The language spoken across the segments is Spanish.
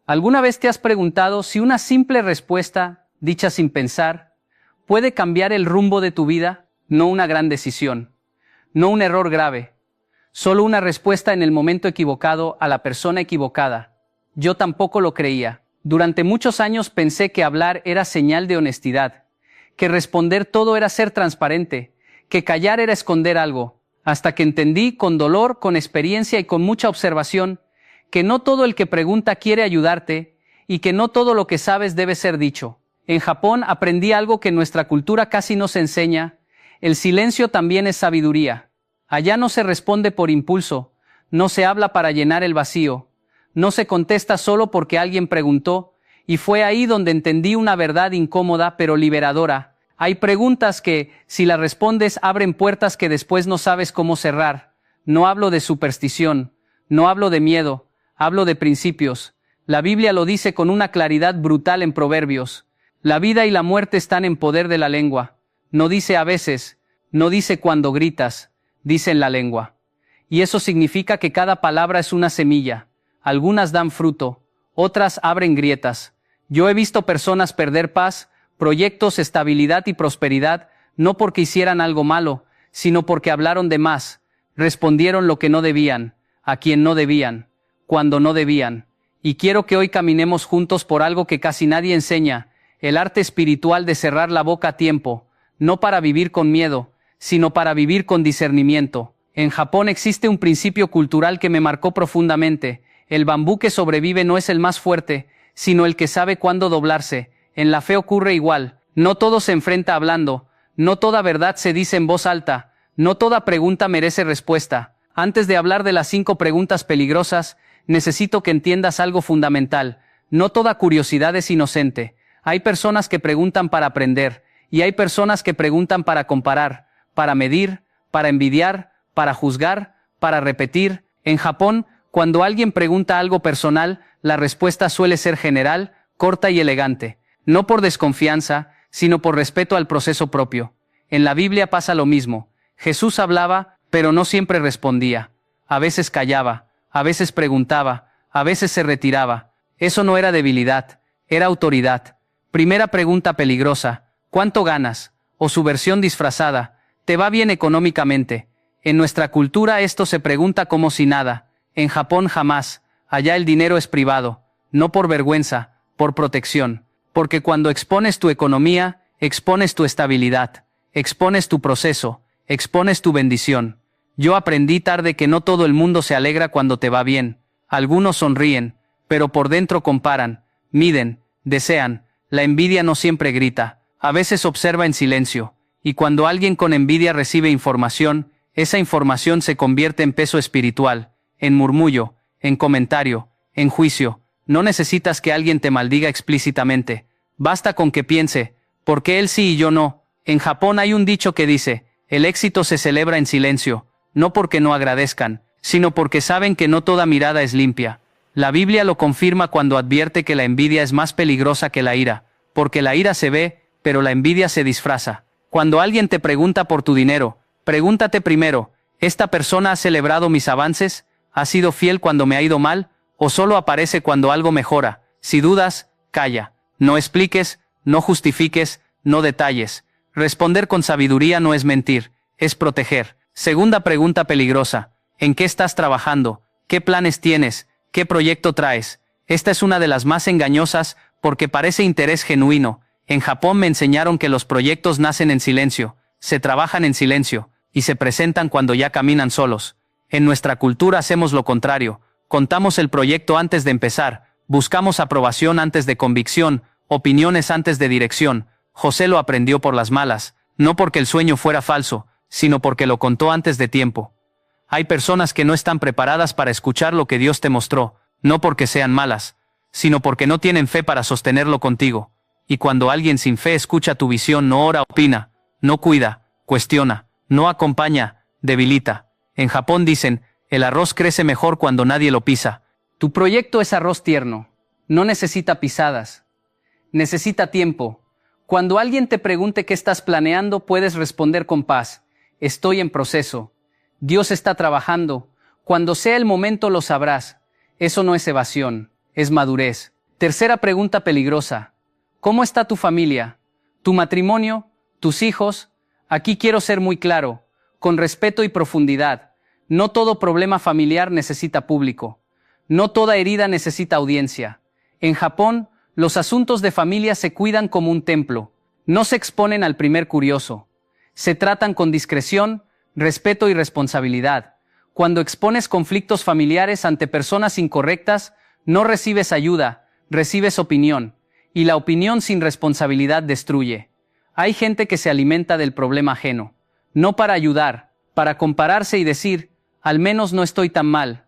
¿Alguna vez te has preguntado si una simple respuesta, dicha sin pensar, puede cambiar el rumbo de tu vida? No una gran decisión, no un error grave, solo una respuesta en el momento equivocado a la persona equivocada. Yo tampoco lo creía. Durante muchos años pensé que hablar era señal de honestidad, que responder todo era ser transparente, que callar era esconder algo, hasta que entendí con dolor, con experiencia y con mucha observación, que no todo el que pregunta quiere ayudarte y que no todo lo que sabes debe ser dicho. En Japón aprendí algo que en nuestra cultura casi no se enseña: el silencio también es sabiduría. Allá no se responde por impulso, no se habla para llenar el vacío, no se contesta solo porque alguien preguntó, y fue ahí donde entendí una verdad incómoda pero liberadora. Hay preguntas que, si las respondes, abren puertas que después no sabes cómo cerrar. No hablo de superstición, no hablo de miedo, hablo de principios. La Biblia lo dice con una claridad brutal en Proverbios. La vida y la muerte están en poder de la lengua. No dice a veces, no dice cuando gritas, dice en la lengua. Y eso significa que cada palabra es una semilla. Algunas dan fruto, otras abren grietas. Yo he visto personas perder paz, proyectos, estabilidad y prosperidad, no porque hicieran algo malo, sino porque hablaron de más, respondieron lo que no debían, a quien no debían, cuando no debían. Y quiero que hoy caminemos juntos por algo que casi nadie enseña, el arte espiritual de cerrar la boca a tiempo, no para vivir con miedo, sino para vivir con discernimiento. En Japón existe un principio cultural que me marcó profundamente: el bambú que sobrevive no es el más fuerte, sino el que sabe cuándo doblarse. En la fe ocurre igual, no todo se enfrenta hablando, no toda verdad se dice en voz alta, no toda pregunta merece respuesta. Antes de hablar de las 5 preguntas peligrosas, necesito que entiendas algo fundamental: no toda curiosidad es inocente. Hay personas que preguntan para aprender, y hay personas que preguntan para comparar, para medir, para envidiar, para juzgar, para repetir. En Japón, cuando alguien pregunta algo personal, la respuesta suele ser general, corta y elegante. No por desconfianza, sino por respeto al proceso propio. En la Biblia pasa lo mismo. Jesús hablaba, pero no siempre respondía. A veces callaba, a veces preguntaba, a veces se retiraba. Eso no era debilidad, era autoridad. Primera pregunta peligrosa: ¿cuánto ganas? O su versión disfrazada: ¿te va bien económicamente? En nuestra cultura esto se pregunta como si nada. En Japón jamás. Allá el dinero es privado, no por vergüenza, por protección. Porque cuando expones tu economía, expones tu estabilidad, expones tu proceso, expones tu bendición. Yo aprendí tarde que no todo el mundo se alegra cuando te va bien. Algunos sonríen, pero por dentro comparan, miden, desean. La envidia no siempre grita, a veces observa en silencio. Y cuando alguien con envidia recibe información, esa información se convierte en peso espiritual, en murmullo, en comentario, en juicio. No necesitas que alguien te maldiga explícitamente. Basta con que piense: ¿por qué él sí y yo no? En Japón hay un dicho que dice: el éxito se celebra en silencio, no porque no agradezcan, sino porque saben que no toda mirada es limpia. La Biblia lo confirma cuando advierte que la envidia es más peligrosa que la ira, porque la ira se ve, pero la envidia se disfraza. Cuando alguien te pregunta por tu dinero, pregúntate primero: ¿esta persona ha celebrado mis avances? ¿Ha sido fiel cuando me ha ido mal? ¿O solo aparece cuando algo mejora? Si dudas, calla. No expliques, no justifiques, no detalles. Responder con sabiduría no es mentir, es proteger. Segunda pregunta peligrosa: ¿en qué estás trabajando? ¿Qué planes tienes? ¿Qué proyecto traes? Esta es una de las más engañosas, porque parece interés genuino. En Japón me enseñaron que los proyectos nacen en silencio, se trabajan en silencio, y se presentan cuando ya caminan solos. En nuestra cultura hacemos lo contrario. Contamos el proyecto antes de empezar, buscamos aprobación antes de convicción, opiniones antes de dirección. José lo aprendió por las malas, no porque el sueño fuera falso, sino porque lo contó antes de tiempo. Hay personas que no están preparadas para escuchar lo que Dios te mostró, no porque sean malas, sino porque no tienen fe para sostenerlo contigo. Y cuando alguien sin fe escucha tu visión, no ora, opina, no cuida, cuestiona, no acompaña, debilita. En Japón dicen: el arroz crece mejor cuando nadie lo pisa. Tu proyecto es arroz tierno. No necesita pisadas. Necesita tiempo. Cuando alguien te pregunte qué estás planeando, puedes responder con paz: estoy en proceso. Dios está trabajando. Cuando sea el momento lo sabrás. Eso no es evasión, es madurez. Tercera pregunta peligrosa. ¿Cómo está tu familia? ¿Tu matrimonio? ¿Tus hijos? Aquí quiero ser muy claro, con respeto y profundidad. No todo problema familiar necesita público. No toda herida necesita audiencia. En Japón, los asuntos de familia se cuidan como un templo. No se exponen al primer curioso. Se tratan con discreción, respeto y responsabilidad. Cuando expones conflictos familiares ante personas incorrectas, no recibes ayuda, recibes opinión. Y la opinión sin responsabilidad destruye. Hay gente que se alimenta del problema ajeno. No para ayudar, para compararse y decir, al menos no estoy tan mal.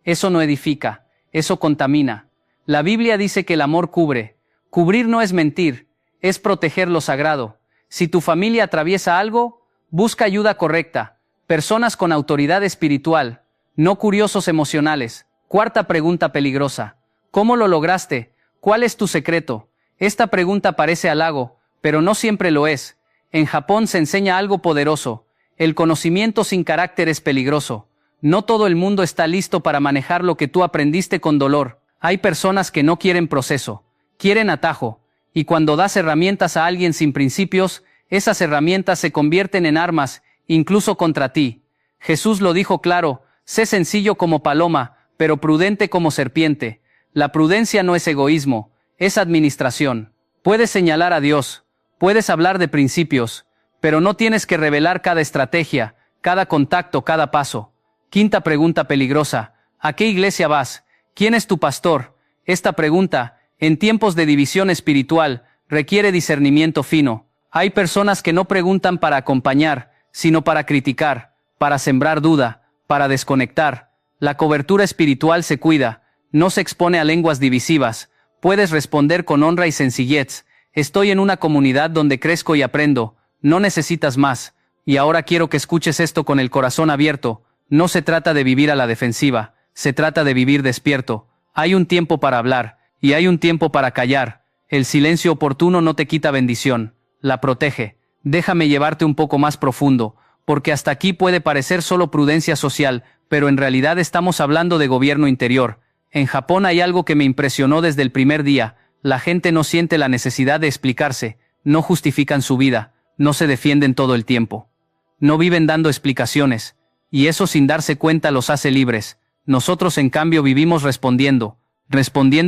Eso no edifica, eso contamina. La Biblia dice que el amor cubre. Cubrir no es mentir, es proteger lo sagrado. Si tu familia atraviesa algo, busca ayuda correcta. Personas con autoridad espiritual, no curiosos emocionales. Cuarta pregunta peligrosa. ¿Cómo lo lograste? ¿Cuál es tu secreto? Esta pregunta parece halago, pero no siempre lo es. En Japón se enseña algo poderoso. El conocimiento sin carácter es peligroso. No todo el mundo está listo para manejar lo que tú aprendiste con dolor. Hay personas que no quieren proceso, quieren atajo. Y cuando das herramientas a alguien sin principios, esas herramientas se convierten en armas, incluso contra ti. Jesús lo dijo claro, sé sencillo como paloma, pero prudente como serpiente. La prudencia no es egoísmo, es administración. Puedes señalar a Dios, puedes hablar de principios, pero no tienes que revelar cada estrategia, cada contacto, cada paso. Quinta pregunta peligrosa. ¿A qué iglesia vas? ¿Quién es tu pastor? Esta pregunta, en tiempos de división espiritual, requiere discernimiento fino. Hay personas que no preguntan para acompañar, sino para criticar, para sembrar duda, para desconectar. La cobertura espiritual se cuida, no se expone a lenguas divisivas. Puedes responder con honra y sencillez. Estoy en una comunidad donde crezco y aprendo. No necesitas más. Y ahora quiero que escuches esto con el corazón abierto. No se trata de vivir a la defensiva, se trata de vivir despierto. Hay un tiempo para hablar, y hay un tiempo para callar. El silencio oportuno no te quita bendición, la protege. Déjame llevarte un poco más profundo, porque hasta aquí puede parecer solo prudencia social, pero en realidad estamos hablando de gobierno interior. En Japón hay algo que me impresionó desde el primer día. La gente no siente la necesidad de explicarse, no justifican su vida, no se defienden todo el tiempo. No viven dando explicaciones. Y eso sin darse cuenta los hace libres. Nosotros en cambio vivimos respondiendo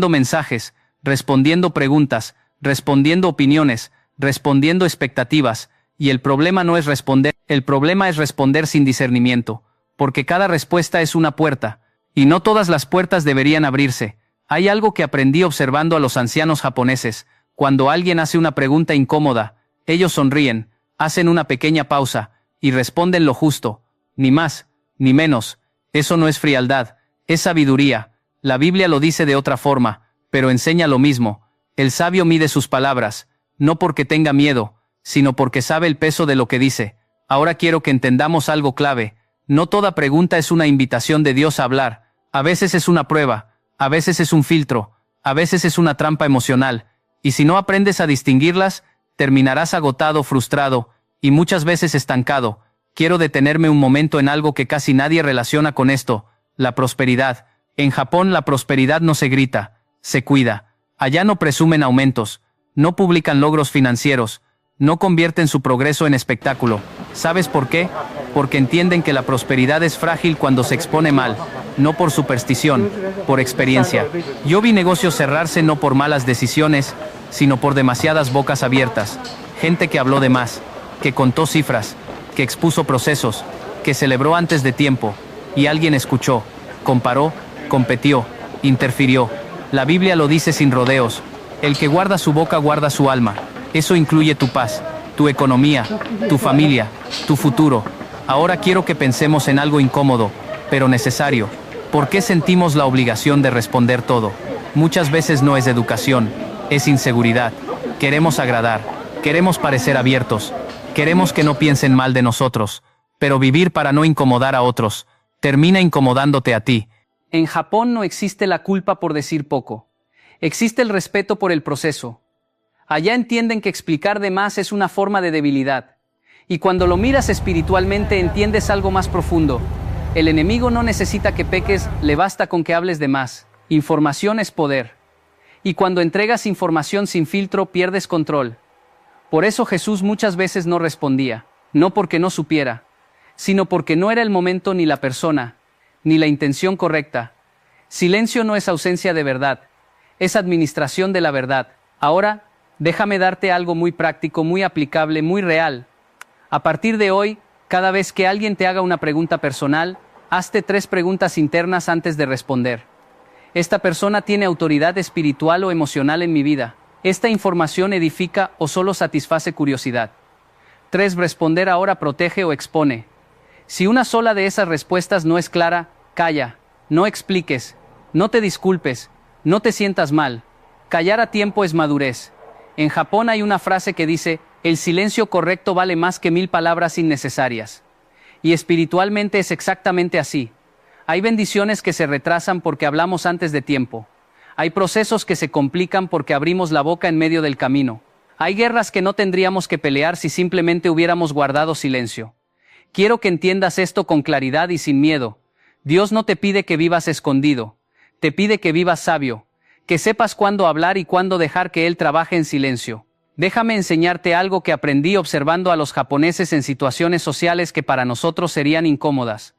mensajes, respondiendo preguntas, respondiendo opiniones, respondiendo expectativas, y el problema no es responder, el problema es responder sin discernimiento, porque cada respuesta es una puerta, y no todas las puertas deberían abrirse. Hay algo que aprendí observando a los ancianos japoneses. Cuando alguien hace una pregunta incómoda, ellos sonríen, hacen una pequeña pausa, y responden lo justo. Ni más, ni menos. Eso no es frialdad, es sabiduría. La Biblia lo dice de otra forma, pero enseña lo mismo. El sabio mide sus palabras, no porque tenga miedo, sino porque sabe el peso de lo que dice. Ahora quiero que entendamos algo clave. No toda pregunta es una invitación de Dios a hablar. A veces es una prueba, a veces es un filtro, a veces es una trampa emocional. Y si no aprendes a distinguirlas, terminarás agotado, frustrado, y muchas veces estancado. Quiero detenerme un momento en algo que casi nadie relaciona con esto, la prosperidad. En Japón la prosperidad no se grita, se cuida. Allá no presumen aumentos, no publican logros financieros, no convierten su progreso en espectáculo. ¿Sabes por qué? Porque entienden que la prosperidad es frágil cuando se expone mal, no por superstición, por experiencia. Yo vi negocios cerrarse no por malas decisiones, sino por demasiadas bocas abiertas. Gente que habló de más, que contó cifras, que expuso procesos, que celebró antes de tiempo, y alguien escuchó, comparó, competió, interfirió. La Biblia lo dice sin rodeos. El que guarda su boca guarda su alma. Eso incluye tu paz, tu economía, tu familia, tu futuro. Ahora quiero que pensemos en algo incómodo, pero necesario. ¿Por qué sentimos la obligación de responder todo? Muchas veces no es educación, es inseguridad. Queremos agradar, queremos parecer abiertos, queremos que no piensen mal de nosotros, pero vivir para no incomodar a otros, termina incomodándote a ti. En Japón no existe la culpa por decir poco. Existe el respeto por el proceso. Allá entienden que explicar de más es una forma de debilidad. Y cuando lo miras espiritualmente entiendes algo más profundo. El enemigo no necesita que peques, le basta con que hables de más. Información es poder. Y cuando entregas información sin filtro, pierdes control. Por eso Jesús muchas veces no respondía, no porque no supiera, sino porque no era el momento ni la persona, ni la intención correcta. Silencio no es ausencia de verdad, es administración de la verdad. Ahora, déjame darte algo muy práctico, muy aplicable, muy real. A partir de hoy, cada vez que alguien te haga una pregunta personal, hazte 3 preguntas internas antes de responder. ¿Esta persona tiene autoridad espiritual o emocional en mi vida? ¿Esta información edifica o solo satisface curiosidad? 3. Responder ahora protege o expone. Si una sola de esas respuestas no es clara, calla, no expliques, no te disculpes, no te sientas mal. Callar a tiempo es madurez. En Japón hay una frase que dice, el silencio correcto vale más que 1000 palabras innecesarias. Y espiritualmente es exactamente así. Hay bendiciones que se retrasan porque hablamos antes de tiempo. Hay procesos que se complican porque abrimos la boca en medio del camino. Hay guerras que no tendríamos que pelear si simplemente hubiéramos guardado silencio. Quiero que entiendas esto con claridad y sin miedo. Dios no te pide que vivas escondido. Te pide que vivas sabio. Que sepas cuándo hablar y cuándo dejar que Él trabaje en silencio. Déjame enseñarte algo que aprendí observando a los japoneses en situaciones sociales que para nosotros serían incómodas.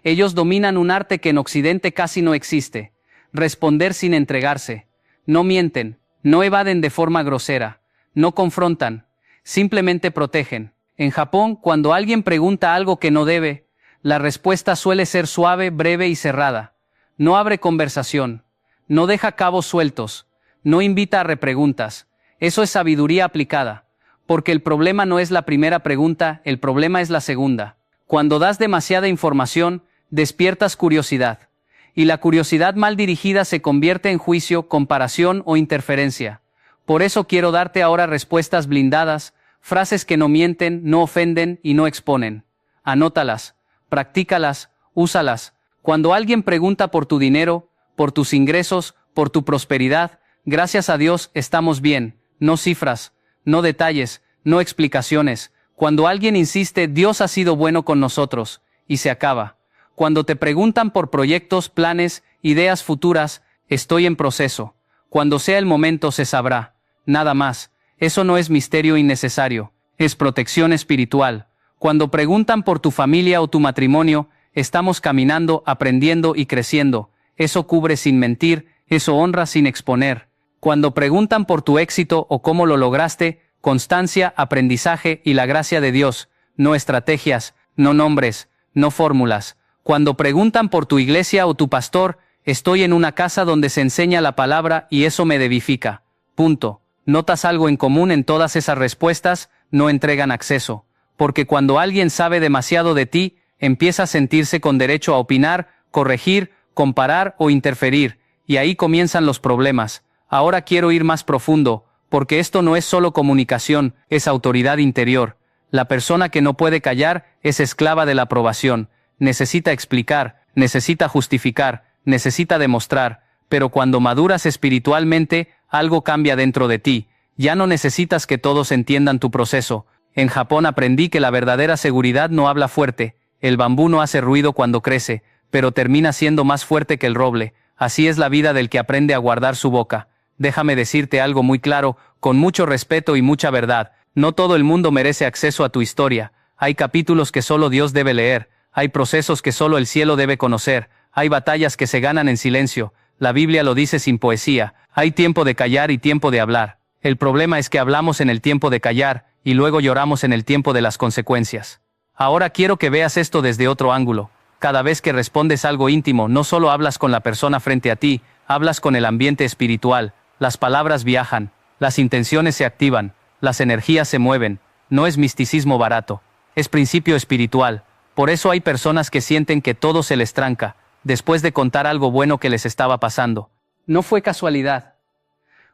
Ellos dominan un arte que en Occidente casi no existe. Responder sin entregarse. No mienten, no evaden de forma grosera, no confrontan, simplemente protegen. En Japón, cuando alguien pregunta algo que no debe, la respuesta suele ser suave, breve y cerrada. No abre conversación, no deja cabos sueltos, no invita a repreguntas. Eso es sabiduría aplicada, porque el problema no es la primera pregunta, el problema es la segunda. Cuando das demasiada información, despiertas curiosidad. Y la curiosidad mal dirigida se convierte en juicio, comparación o interferencia. Por eso quiero darte ahora respuestas blindadas, frases que no mienten, no ofenden y no exponen. Anótalas, practícalas, úsalas. Cuando alguien pregunta por tu dinero, por tus ingresos, por tu prosperidad, gracias a Dios estamos bien, no cifras, no detalles, no explicaciones. Cuando alguien insiste, Dios ha sido bueno con nosotros, y se acaba. Cuando te preguntan por proyectos, planes, ideas futuras, estoy en proceso. Cuando sea el momento se sabrá. Nada más. Eso no es misterio innecesario. Es protección espiritual. Cuando preguntan por tu familia o tu matrimonio, estamos caminando, aprendiendo y creciendo. Eso cubre sin mentir, eso honra sin exponer. Cuando preguntan por tu éxito o cómo lo lograste, constancia, aprendizaje y la gracia de Dios, no estrategias, no nombres, no fórmulas. Cuando preguntan por tu iglesia o tu pastor, estoy en una casa donde se enseña la palabra y eso me edifica. Punto. ¿Notas algo en común en todas esas respuestas? No entregan acceso. Porque cuando alguien sabe demasiado de ti, empieza a sentirse con derecho a opinar, corregir, comparar o interferir, y ahí comienzan los problemas. Ahora quiero ir más profundo, porque esto no es solo comunicación, es autoridad interior. La persona que no puede callar es esclava de la aprobación. Necesita explicar, necesita justificar, necesita demostrar, pero cuando maduras espiritualmente, algo cambia dentro de ti. Ya no necesitas que todos entiendan tu proceso. En Japón aprendí que la verdadera seguridad no habla fuerte. El bambú no hace ruido cuando crece, pero termina siendo más fuerte que el roble. Así es la vida del que aprende a guardar su boca. Déjame decirte algo muy claro, con mucho respeto y mucha verdad. No todo el mundo merece acceso a tu historia. Hay capítulos que solo Dios debe leer. Hay procesos que solo el cielo debe conocer. Hay batallas que se ganan en silencio. La Biblia lo dice sin poesía. Hay tiempo de callar y tiempo de hablar. El problema es que hablamos en el tiempo de callar, y luego lloramos en el tiempo de las consecuencias. Ahora quiero que veas esto desde otro ángulo. Cada vez que respondes algo íntimo, no solo hablas con la persona frente a ti, hablas con el ambiente espiritual. Las palabras viajan, las intenciones se activan, las energías se mueven. No es misticismo barato, es principio espiritual. Por eso hay personas que sienten que todo se les tranca, después de contar algo bueno que les estaba pasando. No fue casualidad.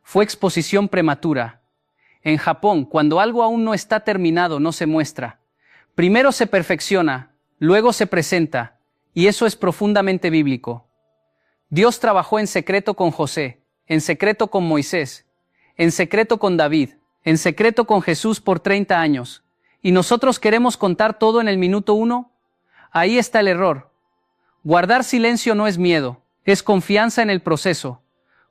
Fue exposición prematura. En Japón, cuando algo aún no está terminado, no se muestra. Primero se perfecciona, luego se presenta, y eso es profundamente bíblico. Dios trabajó en secreto con José, en secreto con Moisés, en secreto con David, en secreto con Jesús por 30 años. ¿Y nosotros queremos contar todo en el minuto 1? Ahí está el error. Guardar silencio no es miedo, es confianza en el proceso.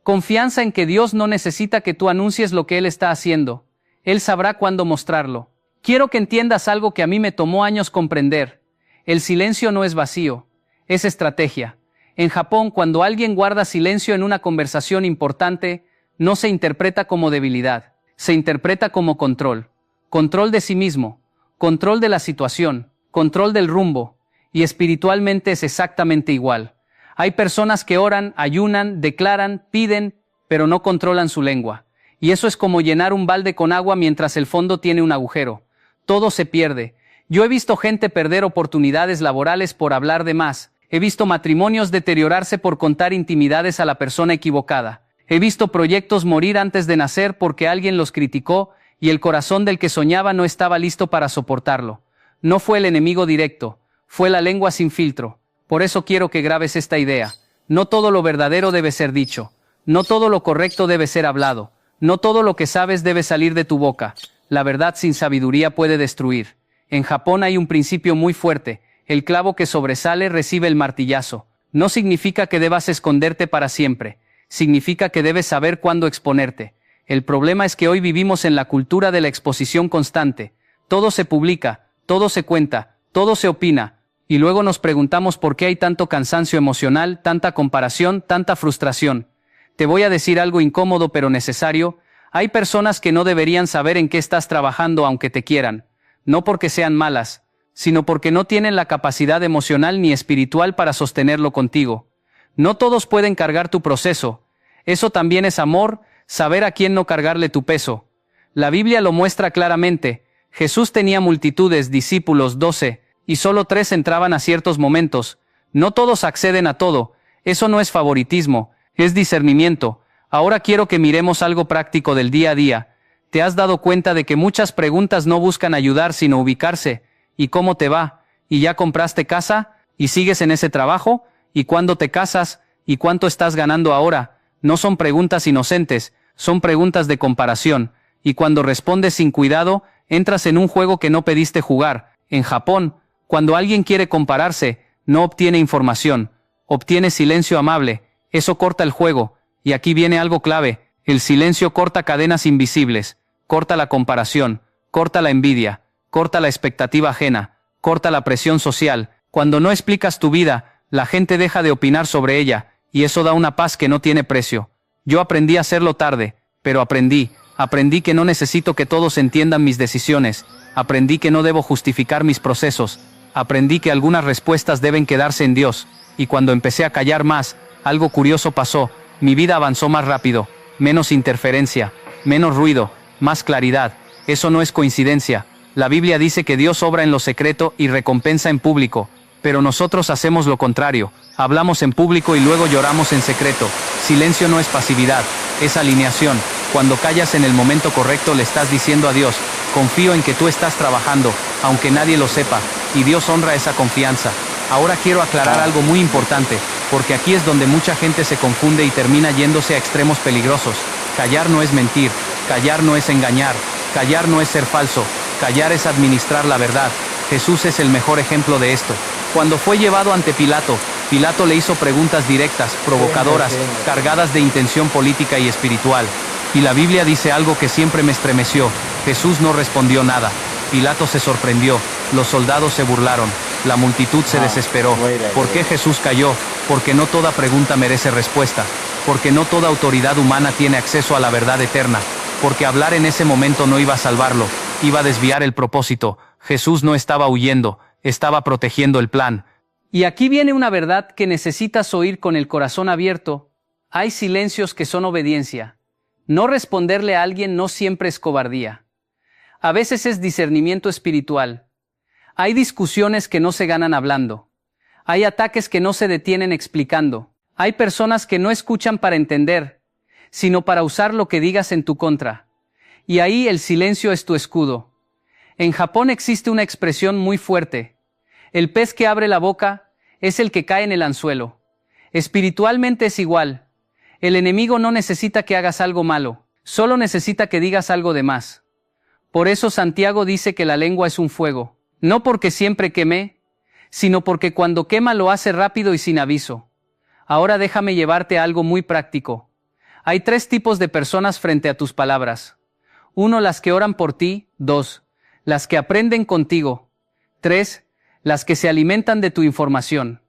Confianza en que Dios no necesita que tú anuncies lo que Él está haciendo. Él sabrá cuándo mostrarlo. Quiero que entiendas algo que a mí me tomó años comprender. El silencio no es vacío, es estrategia. En Japón, cuando alguien guarda silencio en una conversación importante, no se interpreta como debilidad, se interpreta como control. Control de sí mismo, control de la situación, control del rumbo, y espiritualmente es exactamente igual. Hay personas que oran, ayunan, declaran, piden, pero no controlan su lengua. Y eso es como llenar un balde con agua mientras el fondo tiene un agujero. Todo se pierde. Yo he visto gente perder oportunidades laborales por hablar de más. He visto matrimonios deteriorarse por contar intimidades a la persona equivocada. He visto proyectos morir antes de nacer porque alguien los criticó y el corazón del que soñaba no estaba listo para soportarlo. No fue el enemigo directo, fue la lengua sin filtro. Por eso quiero que grabes esta idea. No todo lo verdadero debe ser dicho. No todo lo correcto debe ser hablado. No todo lo que sabes debe salir de tu boca. La verdad sin sabiduría puede destruir. En Japón hay un principio muy fuerte. El clavo que sobresale recibe el martillazo. No significa que debas esconderte para siempre. Significa que debes saber cuándo exponerte. El problema es que hoy vivimos en la cultura de la exposición constante. Todo se publica, todo se cuenta, todo se opina. Y luego nos preguntamos por qué hay tanto cansancio emocional, tanta comparación, tanta frustración. Te voy a decir algo incómodo pero necesario. Hay personas que no deberían saber en qué estás trabajando aunque te quieran. No porque sean malas, sino porque no tienen la capacidad emocional ni espiritual para sostenerlo contigo. No todos pueden cargar tu proceso. Eso también es amor, saber a quién no cargarle tu peso. La Biblia lo muestra claramente. Jesús tenía multitudes, discípulos, 12, y solo 3 entraban a ciertos momentos. No todos acceden a todo. Eso no es favoritismo, es discernimiento. Ahora quiero que miremos algo práctico del día a día. ¿Te has dado cuenta de que muchas preguntas no buscan ayudar sino ubicarse? ¿Y cómo te va? ¿Y ya compraste casa? ¿Y sigues en ese trabajo? ¿Y cuándo te casas? ¿Y cuánto estás ganando ahora? No son preguntas inocentes, son preguntas de comparación. Y cuando respondes sin cuidado, entras en un juego que no pediste jugar. En Japón, cuando alguien quiere compararse, no obtiene información, obtiene silencio amable. Eso corta el juego. Y aquí viene algo clave. El silencio corta cadenas invisibles. Corta la comparación, corta la envidia, corta la expectativa ajena, corta la presión social. Cuando no explicas tu vida, la gente deja de opinar sobre ella, y eso da una paz que no tiene precio. Yo aprendí a hacerlo tarde, pero aprendí que no necesito que todos entiendan mis decisiones, aprendí que no debo justificar mis procesos, aprendí que algunas respuestas deben quedarse en Dios, y cuando empecé a callar más, algo curioso pasó, mi vida avanzó más rápido, menos interferencia, menos ruido, más claridad. Eso no es coincidencia. La Biblia dice que Dios obra en lo secreto y recompensa en público, pero nosotros hacemos lo contrario. Hablamos en público y luego lloramos en secreto. Silencio no es pasividad, es alineación. Cuando callas en el momento correcto le estás diciendo a Dios, confío en que tú estás trabajando, aunque nadie lo sepa, y Dios honra esa confianza. Ahora quiero aclarar algo muy importante, porque aquí es donde mucha gente se confunde y termina yéndose a extremos peligrosos. Callar no es mentir, callar no es engañar, callar no es ser falso, callar es administrar la verdad. Jesús es el mejor ejemplo de esto. Cuando fue llevado ante Pilato, Pilato le hizo preguntas directas, provocadoras, cargadas de intención política y espiritual. Y la Biblia dice algo que siempre me estremeció. Jesús no respondió nada. Pilato se sorprendió, los soldados se burlaron, la multitud se desesperó. ¿Por qué Jesús cayó? Porque no toda pregunta merece respuesta. Porque no toda autoridad humana tiene acceso a la verdad eterna. Porque hablar en ese momento no iba a salvarlo, iba a desviar el propósito. Jesús no estaba huyendo, estaba protegiendo el plan. Y aquí viene una verdad que necesitas oír con el corazón abierto. Hay silencios que son obediencia. No responderle a alguien no siempre es cobardía. A veces es discernimiento espiritual. Hay discusiones que no se ganan hablando. Hay ataques que no se detienen explicando. Hay personas que no escuchan para entender, sino para usar lo que digas en tu contra. Y ahí el silencio es tu escudo. En Japón existe una expresión muy fuerte. El pez que abre la boca es el que cae en el anzuelo. Espiritualmente es igual. El enemigo no necesita que hagas algo malo, solo necesita que digas algo de más. Por eso Santiago dice que la lengua es un fuego, no porque siempre queme, sino porque cuando quema lo hace rápido y sin aviso. Ahora déjame llevarte a algo muy práctico. Hay 3 tipos de personas frente a tus palabras. 1. Las que oran por ti. 2. Las que aprenden contigo. 3. Las que se alimentan de tu información.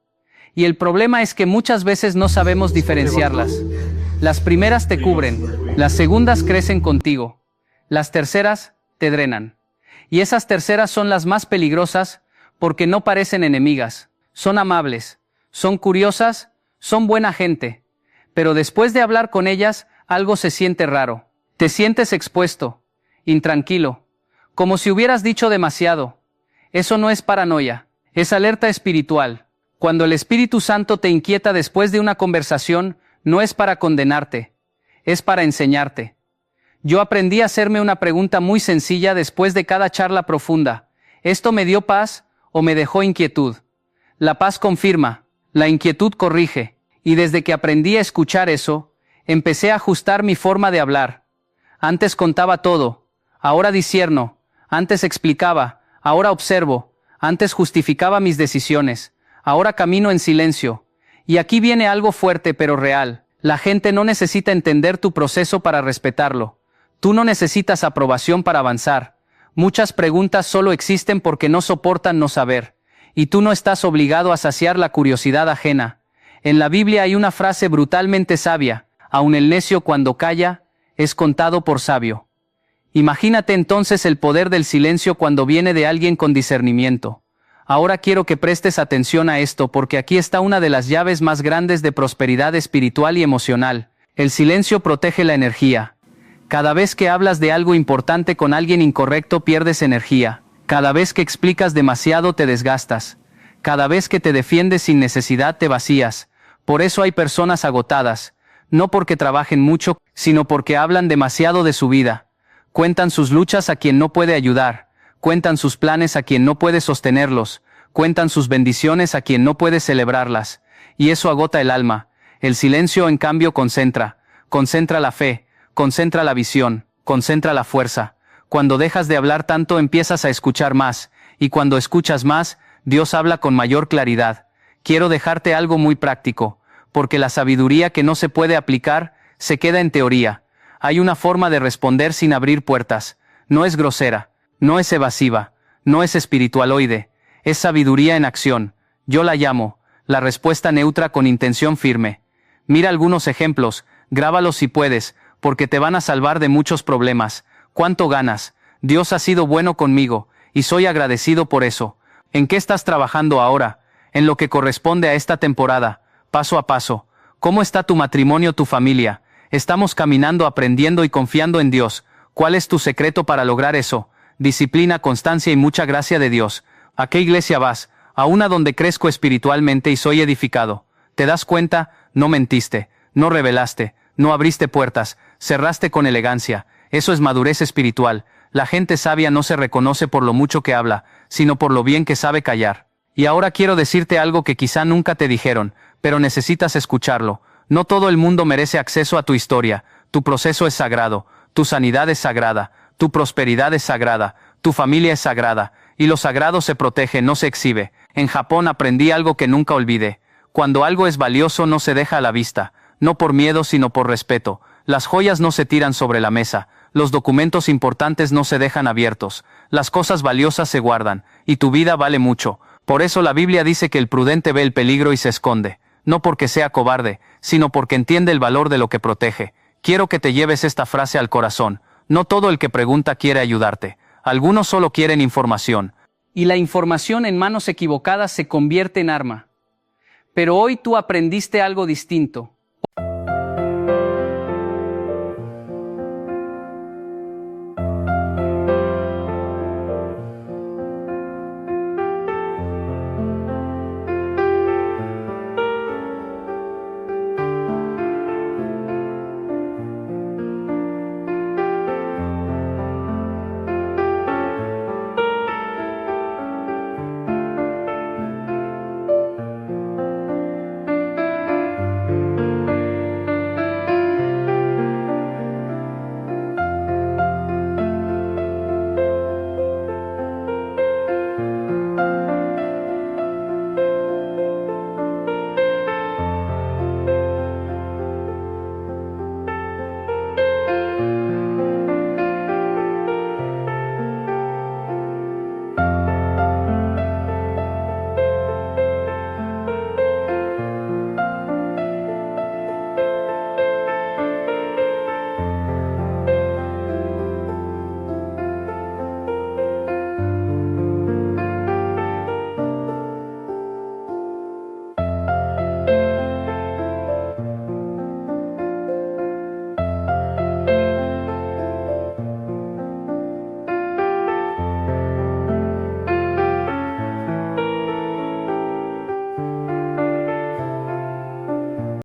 Y el problema es que muchas veces no sabemos diferenciarlas. Las primeras te cubren, las segundas crecen contigo, las terceras te drenan. Y esas terceras son las más peligrosas porque no parecen enemigas, son amables, son curiosas, son buena gente. Pero después de hablar con ellas, algo se siente raro. Te sientes expuesto, intranquilo, como si hubieras dicho demasiado. Eso no es paranoia, es alerta espiritual. Cuando el Espíritu Santo te inquieta después de una conversación, no es para condenarte, es para enseñarte. Yo aprendí a hacerme una pregunta muy sencilla después de cada charla profunda. ¿Esto me dio paz o me dejó inquietud? La paz confirma, la inquietud corrige, y desde que aprendí a escuchar eso, empecé a ajustar mi forma de hablar. Antes contaba todo, ahora discierno, antes explicaba, ahora observo, antes justificaba mis decisiones, ahora camino en silencio. Y aquí viene algo fuerte pero real. La gente no necesita entender tu proceso para respetarlo. Tú no necesitas aprobación para avanzar. Muchas preguntas solo existen porque no soportan no saber. Y tú no estás obligado a saciar la curiosidad ajena. En la Biblia hay una frase brutalmente sabia. Aun el necio cuando calla, es contado por sabio. Imagínate entonces el poder del silencio cuando viene de alguien con discernimiento. Ahora quiero que prestes atención a esto porque aquí está una de las llaves más grandes de prosperidad espiritual y emocional. El silencio protege la energía. Cada vez que hablas de algo importante con alguien incorrecto pierdes energía. Cada vez que explicas demasiado te desgastas. Cada vez que te defiendes sin necesidad te vacías. Por eso hay personas agotadas. No porque trabajen mucho, sino porque hablan demasiado de su vida. Cuentan sus luchas a quien no puede ayudar. Cuentan sus planes a quien no puede sostenerlos, cuentan sus bendiciones a quien no puede celebrarlas, y eso agota el alma. El silencio en cambio concentra la fe, concentra la visión, concentra la fuerza. Cuando dejas de hablar tanto empiezas a escuchar más, y cuando escuchas más, Dios habla con mayor claridad. Quiero dejarte algo muy práctico, porque la sabiduría que no se puede aplicar, se queda en teoría. Hay una forma de responder sin abrir puertas, no es grosera. No es evasiva, no es espiritualoide, es sabiduría en acción. Yo la llamo, la respuesta neutra con intención firme. Mira algunos ejemplos, grábalos si puedes, porque te van a salvar de muchos problemas. ¿Cuánto ganas? Dios ha sido bueno conmigo, y soy agradecido por eso. ¿En qué estás trabajando ahora? En lo que corresponde a esta temporada, paso a paso. ¿Cómo está tu matrimonio, tu familia? Estamos caminando, aprendiendo y confiando en Dios. ¿Cuál es tu secreto para lograr eso? Disciplina, constancia y mucha gracia de Dios. ¿A qué iglesia vas? A una donde crezco espiritualmente y soy edificado. ¿Te das cuenta? No mentiste, no revelaste, no abriste puertas, cerraste con elegancia. Eso es madurez espiritual. La gente sabia no se reconoce por lo mucho que habla, sino por lo bien que sabe callar. Y ahora quiero decirte algo que quizá nunca te dijeron, pero necesitas escucharlo. No todo el mundo merece acceso a tu historia. Tu proceso es sagrado, tu sanidad es sagrada. Tu prosperidad es sagrada, tu familia es sagrada, y lo sagrado se protege, no se exhibe. En Japón aprendí algo que nunca olvidé. Cuando algo es valioso no se deja a la vista, no por miedo sino por respeto. Las joyas no se tiran sobre la mesa, los documentos importantes no se dejan abiertos, las cosas valiosas se guardan, y tu vida vale mucho. Por eso la Biblia dice que el prudente ve el peligro y se esconde, no porque sea cobarde, sino porque entiende el valor de lo que protege. Quiero que te lleves esta frase al corazón. No todo el que pregunta quiere ayudarte. Algunos solo quieren información. Y la información en manos equivocadas se convierte en arma. Pero hoy tú aprendiste algo distinto.